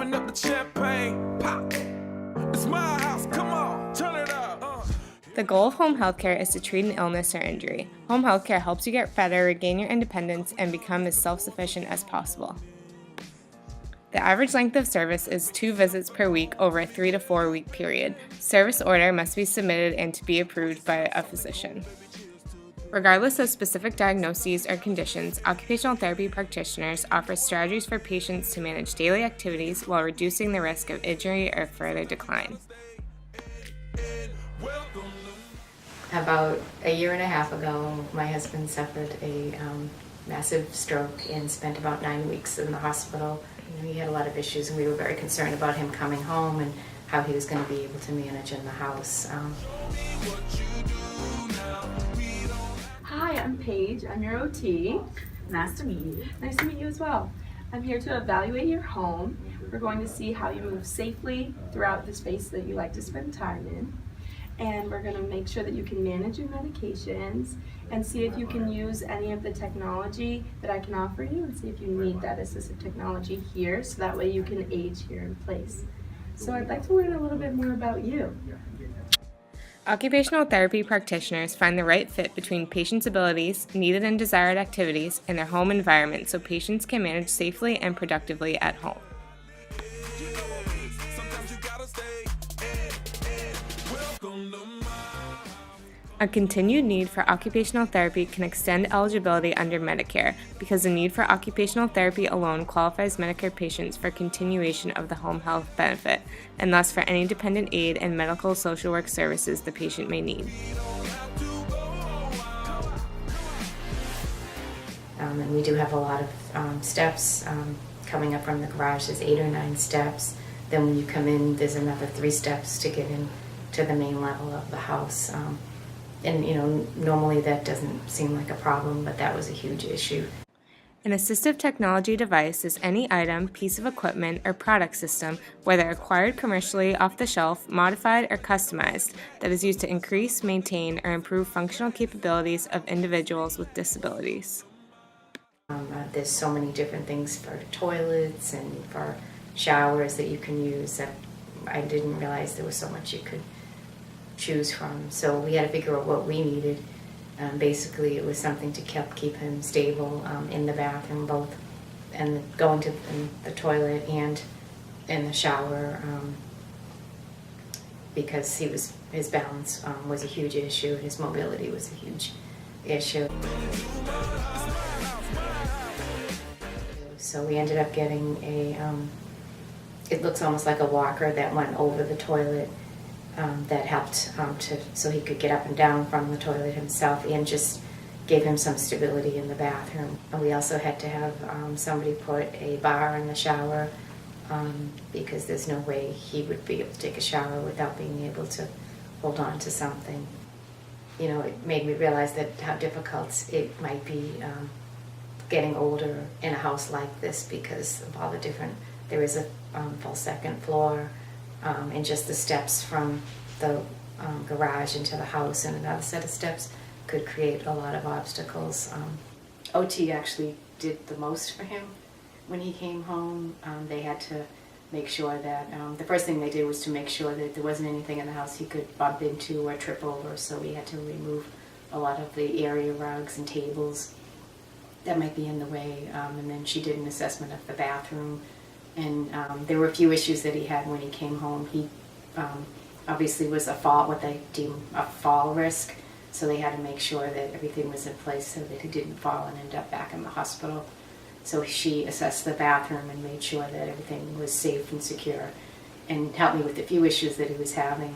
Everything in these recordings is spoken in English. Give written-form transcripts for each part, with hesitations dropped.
Open up the champagne, pop. It's my house, come on, turn it up. The goal of home healthcare is to treat an illness or injury. Home healthcare helps you get better, regain your independence, and become as self-sufficient as possible. The average length of service is 2 visits per week over a 3 to 4 week period. Service order must be submitted and to be approved by a physician. Regardless of specific diagnoses or conditions, occupational therapy practitioners offer strategies for patients to manage daily activities while reducing the risk of injury or further decline. About a year and a half ago, my husband suffered a massive stroke and spent about 9 weeks in the hospital. He had a lot of issues, and we were very concerned about him coming home and how he was going to be able to manage in the house. Hi, I'm Paige. I'm your OT. Nice to meet you. Nice to meet you as well. I'm here to evaluate your home. We're going to see how you move safely throughout the space that you like to spend time in. And we're going to make sure that you can manage your medications and see if you can use any of the technology that I can offer you, and see if you need that assistive technology here, so that way you can age here in place. So I'd like to learn a little bit more about you. Occupational therapy practitioners find the right fit between patients' abilities, needed and desired activities, and their home environment so patients can manage safely and productively at home. A continued need for occupational therapy can extend eligibility under Medicare because the need for occupational therapy alone qualifies Medicare patients for continuation of the home health benefit, and thus for any dependent aid and medical social work services the patient may need. And we do have a lot of steps coming up from the garage. There's 8 or 9 steps. Then when you come in, there's another 3 steps to get in to the main level of the house. And normally that doesn't seem like a problem, but that was a huge issue. An assistive technology device is any item, piece of equipment, or product system, whether acquired commercially off the shelf, modified, or customized, that is used to increase, maintain, or improve functional capabilities of individuals with disabilities. There's so many different things for toilets and for showers that you can use that I didn't realize there was so much you could choose from. So we had to figure out what we needed. Basically, it was something to keep him stable in the bathroom, both and going to the toilet and in the shower, because his balance was a huge issue. His mobility was a huge issue. So we ended up getting it looks almost like a walker that went over the toilet. That helped so he could get up and down from the toilet himself, and just gave him some stability in the bathroom. And we also had to have somebody put a bar in the shower because there's no way he would be able to take a shower without being able to hold on to something. It made me realize that how difficult it might be getting older in a house like this because of all the different, there is a full second floor. And just the steps from the garage into the house and another set of steps could create a lot of obstacles. OT actually did the most for him when he came home. They had to make sure that, the first thing they did was to make sure that there wasn't anything in the house he could bump into or trip over, so we had to remove a lot of the area rugs and tables that might be in the way. And then she did an assessment of the bathroom. And there were a few issues that he had when he came home. He obviously was what they deem a fall risk, so they had to make sure that everything was in place so that he didn't fall and end up back in the hospital. So she assessed the bathroom and made sure that everything was safe and secure, and helped me with a few issues that he was having.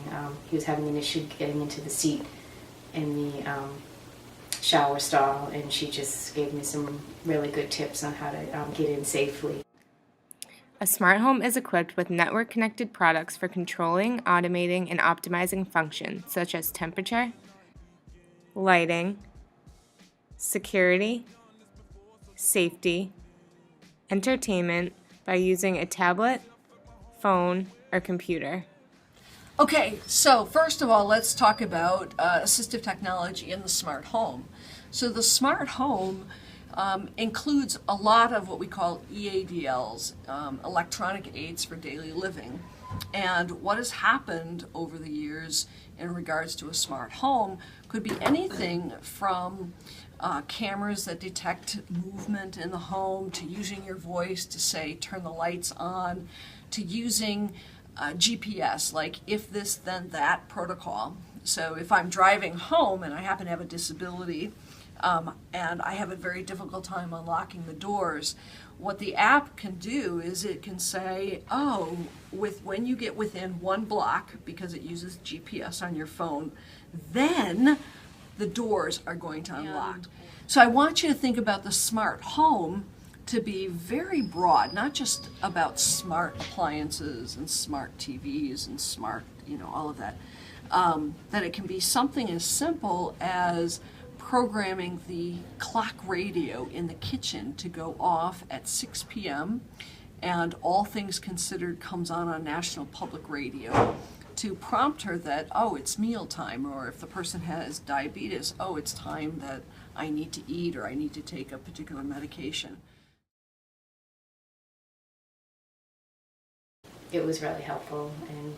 He was having an issue getting into the seat in the shower stall, and she just gave me some really good tips on how to get in safely. A smart home is equipped with network-connected products for controlling, automating, and optimizing functions such as temperature, lighting, security, safety, entertainment by using a tablet, phone, or computer. Okay, so first of all, let's talk about assistive technology in the smart home. So the smart home includes a lot of what we call EADLs, electronic aids for daily living. And what has happened over the years in regards to a smart home could be anything from cameras that detect movement in the home, to using your voice to say turn the lights on, to using GPS, like if this then that protocol. So if I'm driving home and I happen to have a disability and I have a very difficult time unlocking the doors, what the app can do is it can say, oh, when you get within 1 block, because it uses GPS on your phone, then the doors are going to unlock. So I want you to think about the smart home to be very broad, not just about smart appliances and smart TVs and smart, all of that. That it can be something as simple as programming the clock radio in the kitchen to go off at 6 p.m. and All Things Considered comes on National Public Radio to prompt her that, oh, it's mealtime, or if the person has diabetes, oh, it's time that I need to eat or I need to take a particular medication. It was really helpful, and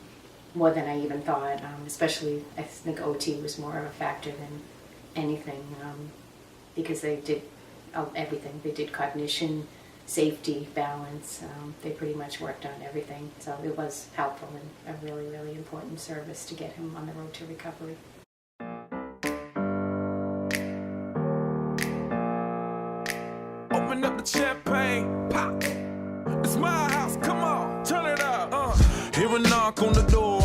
more than I even thought, especially I think OT was more of a factor than anything, because they did everything. They did cognition, safety, balance. They pretty much worked on everything. So it was helpful and a really, really important service to get him on the road to recovery. Open up the champagne, pop. It's my house, come on, turn it up. Hear a knock on the door.